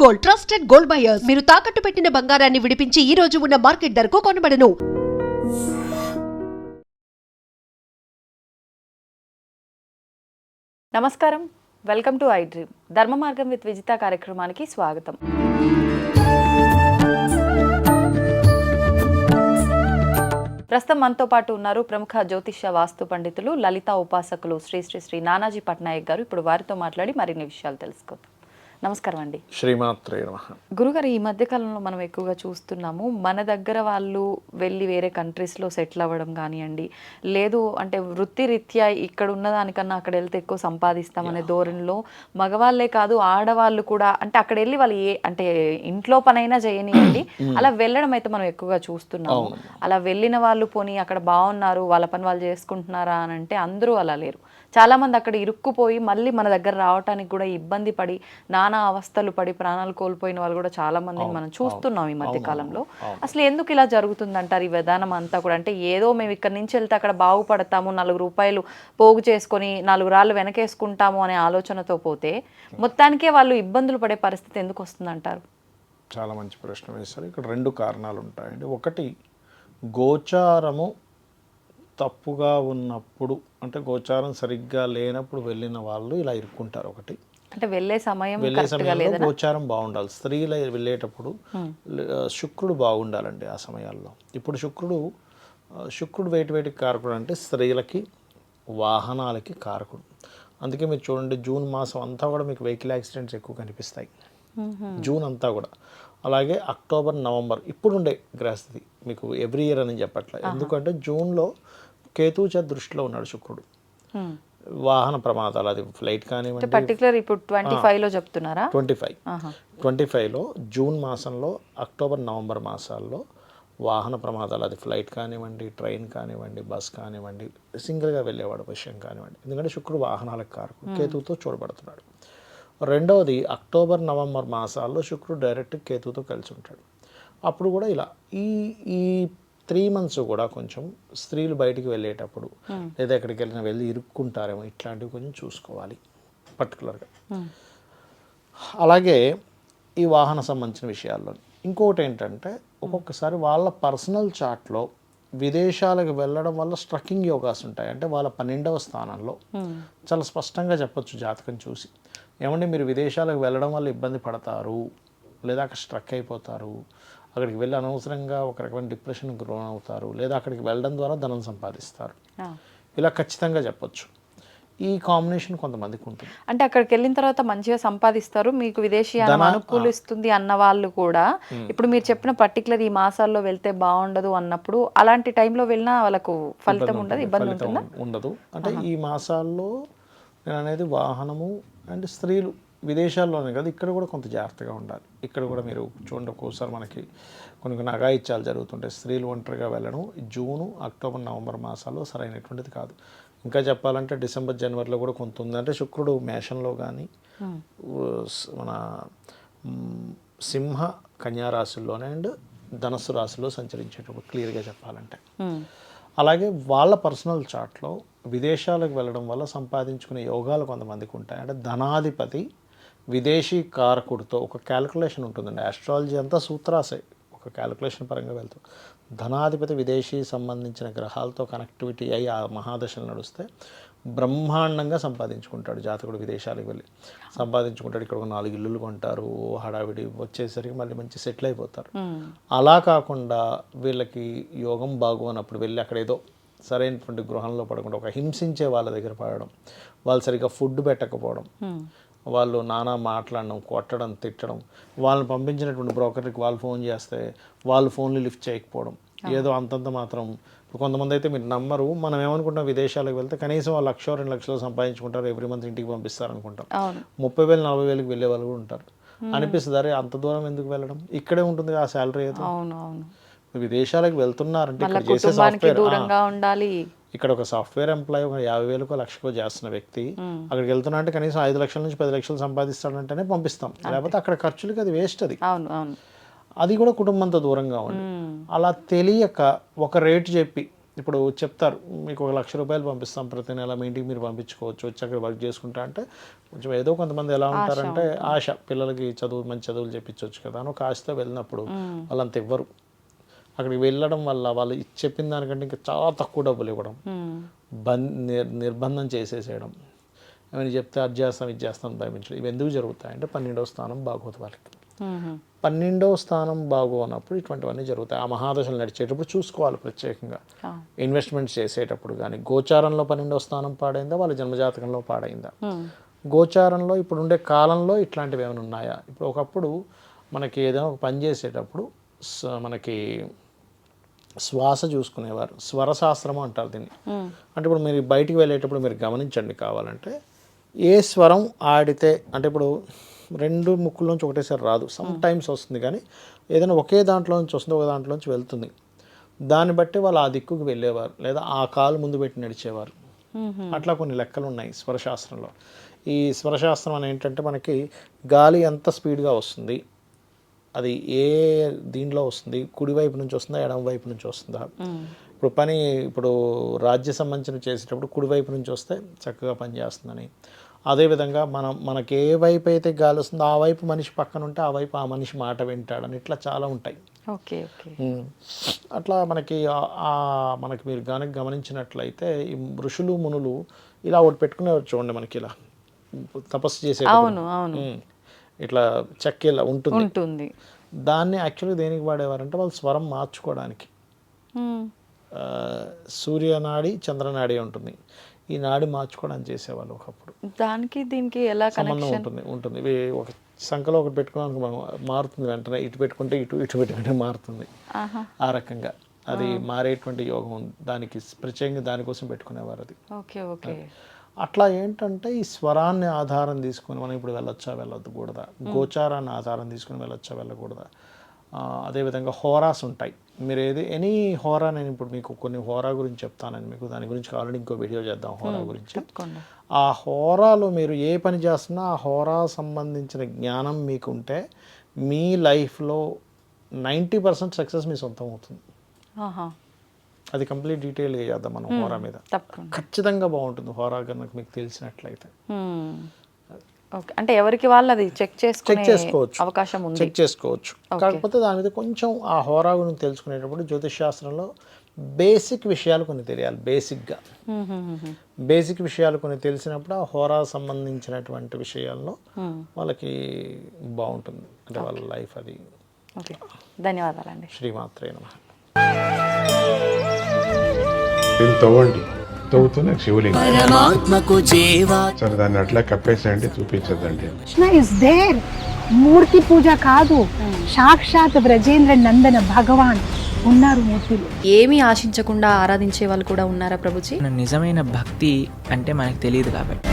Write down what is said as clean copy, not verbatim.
Gold, trusted gold buyers. మీరు తాకట్టు పెట్టిన బంగారాన్ని విడిపించి ఈ రోజు ఉన్న మార్కెట్ ధరకు కొనబడను. నమస్కారం, వెల్కమ్ టు ఐ డ్రీమ్. ధర్మ మార్గం విత్ విజిత కార్యక్రమానికి స్వాగతం. ప్రస్తుతం మనతో పాటు ఉన్నారు ప్రముఖ జ్యోతిష్య వాస్తు పండితులు, లలిత ఉపాసకులు శ్రీ శ్రీ శ్రీ నానాజీ పట్నాయక్ గారు. ఇప్పుడు వారితో మాట్లాడి మరిన్ని విషయాలు తెలుసుకుందాం. నమస్కారం అండి. శ్రీమాత్రే నమః. గురుగారు, ఈ మధ్యకాలంలో మనం ఎక్కువగా చూస్తున్నాము, మన దగ్గర వాళ్ళు వెళ్ళి వేరే కంట్రీస్లో సెటిల్ అవ్వడం కానివ్వండి, లేదు అంటే వృత్తిరీత్యా ఇక్కడ ఉన్నదానికన్నా అక్కడ వెళ్తే ఎక్కువ సంపాదిస్తామనే ధోరణిలో మగవాళ్ళే కాదు ఆడవాళ్ళు కూడా, అంటే అక్కడ వెళ్ళి వాళ్ళు అంటే ఇంట్లో పనైనా చేయనివ్వండి, అలా వెళ్ళడం అయితే మనం ఎక్కువగా చూస్తున్నాము. అలా వెళ్ళిన వాళ్ళు పోనీ అక్కడ బాగున్నారు, వాళ్ళ పని వాళ్ళు చేసుకుంటున్నారా అని అంటే అందరూ అలా లేరు. చాలా మంది అక్కడ ఇరుక్కుపోయి మళ్ళీ మన దగ్గర రావడానికి కూడా ఇబ్బంది పడి నానా అవస్థలు పడి ప్రాణాలు కోల్పోయిన వాళ్ళు కూడా చాలా మందిని మనం చూస్తున్నాం ఈ మధ్య కాలంలో. అసలు ఎందుకు ఇలా జరుగుతుందంటారు ఈ విధానం అంతా కూడా? అంటే ఏదో మేము ఇక్కడ నుంచి వెళ్తే అక్కడ బాగుపడతాము, 4 రూపాయలు పోగు చేసుకొని 4 రాళ్ళు వెనకేసుకుంటాము అనే ఆలోచనతో పోతే మొత్తానికే వాళ్ళు ఇబ్బందులు పడే పరిస్థితి ఎందుకు వస్తుందంటారు? చాలా మంచి ప్రశ్న వేశారు. ఇక్కడ 2 కారణాలు ఉంటాయండి. ఒకటి, గోచారము తప్పుగా ఉన్నప్పుడు, అంటే గోచారం సరిగ్గా లేనప్పుడు వెళ్ళిన వాళ్ళు ఇలా ఇరుక్కుంటారు. ఒకటి, అంటే వెళ్ళే సమయంలో గోచారం బాగుండాలి. స్త్రీలు వెళ్ళేటప్పుడు శుక్రుడు బాగుండాలండి ఆ సమయాల్లో. ఇప్పుడు శుక్రుడు వేటికి కారకుడు అంటే స్త్రీలకి, వాహనాలకి కారకుడు. అందుకే మీరు చూడండి, జూన్ మాసం అంతా కూడా మీకు వెహికల్ యాక్సిడెంట్స్ ఎక్కువ కనిపిస్తాయి, జూన్ అంతా కూడా. అలాగే అక్టోబర్, నవంబర్ ఇప్పుడుండే గ్రహస్థితి మీకు ఎవ్రీ ఇయర్ అని చెప్పట్లే. ఎందుకంటే జూన్లో కేతుచ దృష్టిలో ఉన్నాడు శుక్రుడు. వాహన ప్రమాదాలు, అది ఫ్లైట్ కానివ్వండి, పర్టికులర్ ఇప్పుడు 25లో చెప్తున్నారా? 25లో జూన్ మాసంలో, అక్టోబర్, నవంబర్ మాసాల్లో వాహన ప్రమాదాలు, అది ఫ్లైట్ కానివ్వండి, ట్రైన్ కానివ్వండి, బస్ కానివ్వండి, సింగిల్గా వెళ్ళేవాడు విషయం కానివ్వండి. ఎందుకంటే శుక్రుడు వాహనాలకు కారకుడు, కేతువుతో చూడబడుతున్నాడు. రెండవది, అక్టోబర్, నవంబర్ మాసాల్లో శుక్రుడు డైరెక్ట్ కేతువుతో కలిసి ఉంటాడు. అప్పుడు కూడా ఇలా ఈ 3 months కూడా కొంచెం స్త్రీలు బయటికి వెళ్ళేటప్పుడు లేదా ఎక్కడికి వెళ్ళి ఇరుక్కుంటారేమో, ఇట్లాంటివి కొంచెం చూసుకోవాలి పర్టికులర్గా. అలాగే ఈ వాహన సంబంధించిన విషయాల్లో ఇంకొకటి ఏంటంటే, ఒక్కొక్కసారి వాళ్ళ పర్సనల్ చార్ట్లో విదేశాలకు వెళ్ళడం వల్ల స్ట్రక్కింగ్ యోగాస్ ఉంటాయి. అంటే వాళ్ళ 12వ స్థానంలో చాలా స్పష్టంగా చెప్పొచ్చు జాతకం చూసి, ఏమంటే మీరు విదేశాలకు వెళ్ళడం వల్ల ఇబ్బంది పడతారు, లేదా అక్కడ స్ట్రక్ అయిపోతారు, అక్కడికి వెళ్ళి అనవసరంగా ఒక రకమైన డిప్రెషన్కి లోన్ అవుతారు, లేదా అక్కడికి వెళ్ళడం ద్వారా ధనం సంపాదిస్తారు, ఇలా ఖచ్చితంగా చెప్పొచ్చు. ఈ కాంబినేషన్ కొంతమందికి ఉంటుంది. అంటే అక్కడికి వెళ్ళిన తర్వాత మంచిగా సంపాదిస్తారు, మీకు విదేశీయానం అనుకూలిస్తుంది అన్న వాళ్ళు కూడా ఇప్పుడు మీరు చెప్పిన పర్టికులర్ ఈ మాసాల్లో వెళ్తే బాగుండదు అన్నప్పుడు, అలాంటి టైంలో వెళ్ళినా వాళ్ళకు ఫలితం ఉండదు, ఇబ్బంది ఉండదు. అంటే ఈ మాసాల్లో నేను అనేది వాహనము అండ్ స్త్రీలు విదేశాల్లోనే కదా, ఇక్కడ కూడా కొంత జాగ్రత్తగా ఉండాలి. ఇక్కడ కూడా మీరు చూడండి, ఒక్కోసారి మనకి కొన్ని అఘాయిత్యాలు జరుగుతుంటాయి. స్త్రీలు ఒంటరిగా వెళ్ళడం జూను, అక్టోబర్, నవంబర్ మాసాల్లో సరైనటువంటిది కాదు. ఇంకా చెప్పాలంటే డిసెంబర్, జనవరిలో కూడా కొంత ఉంది. అంటే శుక్రుడు మేషంలో కానీ మన సింహ, కన్యా రాశుల్లోనే అండ్ ధనస్సు రాశిలో సంచరించేటప్పుడు క్లియర్గా చెప్పాలంటే. అలాగే వాళ్ళ పర్సనల్ చార్ట్లో విదేశాలకు వెళ్ళడం వల్ల సంపాదించుకునే యోగాలు కొంతమందికి ఉంటాయి. అంటే ధనాధిపతి విదేశీ కారకుడితో ఒక క్యాలిక్యులేషన్ ఉంటుందండి. ఆస్ట్రాలజీ అంతా సూత్రాసే, ఒక క్యాలిక్యులేషన్ పరంగా వెళ్తాం. ధనాధిపతి విదేశీ సంబంధించిన గ్రహాలతో కనెక్టివిటీ అయ్యి ఆ మహాదశలు నడిస్తే బ్రహ్మాండంగా సంపాదించుకుంటాడు జాతకుడు. విదేశాలకు వెళ్ళి సంపాదించుకుంటాడు, ఇక్కడ ఒక 4 ఇల్లులు కొంటారు, హడావిడి వచ్చేసరికి మళ్ళీ మంచి సెటిల్ అయిపోతారు. అలా కాకుండా వీళ్ళకి యోగం బాగోనప్పుడు వెళ్ళి అక్కడ ఏదో సరైనటువంటి గృహంలో పడకుండా ఒక హింసించే వాళ్ళ దగ్గర పడడం, వాళ్ళు సరిగ్గా ఫుడ్ పెట్టకపోవడం, వాళ్ళు నానా మాట్లాడడం, కొట్టడం, తిట్టడం, వాళ్ళని పంపించినటువంటి బ్రోకర్కి వాళ్ళు ఫోన్ చేస్తే వాళ్ళు ఫోన్లు లిఫ్ట్ చేయకపోవడం, ఏదో అంతంత మాత్రం. కొంతమంది అయితే మీరు నమ్మరు, మనం ఏమనుకుంటాం, విదేశాలకు వెళ్తే కనీసం వాళ్ళు 1,00,000 2 లక్షలు సంపాదించుకుంటారు, ఎవ్రీ మంత్ ఇంటికి పంపిస్తారు అనుకుంటాం. 30,000 40,000కి వెళ్ళే వాళ్ళు కూడా ఉంటారు. అనిపిస్తుంది, అరే అంత దూరం ఎందుకు వెళ్ళడం, ఇక్కడే ఉంటుంది ఆ శాలరీ ఏదో. విదేశాలకు వెళ్తున్నారంటే ఇక్కడ చేసే సాఫ్ట్వేర్, ఇక్కడ ఒక సాఫ్ట్వేర్ ఎంప్లాయీ ఒక 50,000కో 1,00,000కో చేస్తున్న వ్యక్తి అక్కడికి వెళ్తున్నా అంటే కనీసం 5 లక్షల నుంచి 10 లక్షలు సంపాదిస్తాడంటేనే పంపిస్తాం, లేకపోతే అక్కడ ఖర్చులకి అది వేస్ట్. అది కూడా కుటుంబంతో దూరంగా ఉంది. అలా తెలియక ఒక రేటు చెప్పి ఇప్పుడు చెప్తారు మీకు 1 లక్ష రూపాయలు పంపిస్తాం ప్రతి నెల మీ ఇంటికి మీరు పంపించుకోవచ్చు వచ్చి అక్కడ వర్క్ చేసుకుంటా అంటే కొంచెం ఏదో కొంతమంది ఎలా ఉంటారంటే ఆశ పిల్లలకి మంచి చదువులు చెప్పించవచ్చు కదా అని ఒక ఆశతో వెళ్ళినప్పుడు వాళ్ళంత ఇవ్వరు. అక్కడికి వెళ్ళడం వల్ల వాళ్ళు చెప్పిన దానికంటే ఇంకా చాలా తక్కువ డబ్బులు ఇవ్వడం, నిర్బంధం చేసేసేయడం, ఏమైనా చెప్తే అది చేస్తాం ఇది చేస్తాం భయమించడం, ఇవి ఎందుకు జరుగుతాయంటే 12వ స్థానం బాగోదు వాళ్ళకి. 12వ స్థానం బాగోనప్పుడు ఇటువంటివన్నీ జరుగుతాయి. ఆ మహాదశలు నడిచేటప్పుడు చూసుకోవాలి ప్రత్యేకంగా. ఇన్వెస్ట్మెంట్స్ చేసేటప్పుడు కానీ గోచారంలో 12వ స్థానం పాడైందా వాళ్ళ జన్మజాతకంలో పాడైందా, గోచారంలో ఇప్పుడు ఉండే కాలంలో ఇట్లాంటివి ఏమైనా ఉన్నాయా. ఇప్పుడు ఒకప్పుడు మనకి ఏదైనా ఒక పని చేసేటప్పుడు మనకి శ్వాస చూసుకునేవారు, స్వరశాస్త్రము అంటారు దీన్ని. అంటే ఇప్పుడు మీరు బయటికి వెళ్ళేటప్పుడు మీరు గమనించండి కావాలంటే ఏ స్వరం ఆడితే అంటే ఇప్పుడు 2 ముక్కుల్లోంచి ఒకటేసారి రాదు, సమ్ టైమ్స్ వస్తుంది కానీ ఏదైనా ఒకే దాంట్లో నుంచి వస్తుంది ఒక దాంట్లోంచి వెళ్తుంది. దాన్ని బట్టి వాళ్ళు ఆ దిక్కుకు వెళ్ళేవారు లేదా ఆ కాలు ముందు పెట్టి నడిచేవారు. అట్లా కొన్ని లెక్కలు ఉన్నాయి స్వరశాస్త్రంలో. ఈ స్వరశాస్త్రం అని ఏంటంటే మనకి గాలి ఎంత స్పీడ్గా వస్తుంది, అది ఏ దీంట్లో వస్తుంది, కుడివైపు నుంచి వస్తుందా ఎడమ వైపు నుంచి వస్తుందా. ఇప్పుడు రాజ్య సంబంధించిన చేసేటప్పుడు కుడివైపు నుంచి వస్తే చక్కగా పనిచేస్తుందని, అదేవిధంగా మనకి ఏ వైపు అయితే గాలి వస్తుందో ఆ వైపు మనిషి పక్కన ఉంటే ఆ వైపు ఆ మనిషి మాట వింటాడని ఇట్లా చాలా ఉంటాయి. ఓకే అట్లా మనకి మీరు గమనించినట్లయితే ఈ ఋషులు మునులు ఇలా ఒకటి పెట్టుకునేవారు చూడండి, మనకి ఇలా తపస్సు చేసే ఇట్లా చెక్క ఇలా ఉంటుంది. దాన్ని యాక్చువల్గా దేనికి వాడేవారంటే వాళ్ళు స్వరం మార్చుకోవడానికి. సూర్యనాడి చంద్రనాడి ఉంటుంది, ఈ నాడి మార్చుకోవడానికి చేసేవాళ్ళు ఒకప్పుడు. దానికి దీనికి ఎలా సంబంధం ఉంటుంది. ఇవి ఒక సంఖ్యలో ఒకటి పెట్టుకోవడానికి మారుతుంది వెంటనే, ఇటు పెట్టుకుంటే ఇటు పెట్టుకుంటే మారుతుంది. ఆ రకంగా అది మారేటువంటి యోగం ఉంది. దానికి ప్రత్యేకంగా దానికోసం పెట్టుకునేవారు అది. అట్లా ఏంటంటే ఈ స్వరాన్ని ఆధారం తీసుకొని మనం ఇప్పుడు వెళ్ళొచ్చా వెళ్ళకూడదా, గోచారాన్ని ఆధారం తీసుకొని వెళ్ళొచ్చా వెళ్ళకూడదా. అదేవిధంగా హోరాస్ ఉంటాయి. మీరు ఎనీ హోరా, నేను ఇప్పుడు మీకు కొన్ని హోరా గురించి చెప్తానని మీకు దాని గురించి ఆల్రెడీ ఇంకో వీడియో చేద్దాం హోరా గురించి. ఆ హోరాలో మీరు ఏ పని చేస్తున్నా ఆ హోరా సంబంధించిన జ్ఞానం మీకుంటే మీ లైఫ్లో 90% సక్సెస్ మీ సొంతం అవుతుంది. అది కంప్లీట్ డీటెయిల్గా చేద్దాం మనం హోరా మీద, ఖచ్చితంగా బాగుంటుంది హోరా కనుక మీకు తెలిసినట్లయితే. అంటే ఎవరికి వాళ్ళు అది చెక్ చేసుకోవచ్చు, అవకాశం ఉంది, చెక్ చేసుకోవచ్చు. కాకపోతే దాని మీద కొంచెం ఆ హోరా గురించి తెలుసుకునేటప్పుడు జ్యోతిష్ శాస్త్రంలో బేసిక్ విషయాలు కొన్ని తెలియాలి. బేసిక్ విషయాలు కొన్ని తెలిసినప్పుడు ఆ హోరా సంబంధించినటువంటి విషయాల్లో వాళ్ళకి బాగుంటుంది, అంటే వాళ్ళ లైఫ్ అది. ధన్యవాదాలండి. శ్రీమాత్రే నమః. తవ్వండి, తవ్వుతూనే శివలింగం సరే దాన్ని అట్లా కప్పేసేయండి, చూపించదండి. కృష్ణ ఇస్ దేర్, మూర్తి పూజ కాదు, సాక్షాత్ బ్రజేంద్ర నందన భగవాన్ ఉన్నారు మూర్తిలో. ఏమీ ఆశించకుండా ఆరాధించే వాళ్ళు కూడా ఉన్నారా ప్రభుజీ? నిజమైన భక్తి అంటే మనకు తెలియదు కాబట్టి.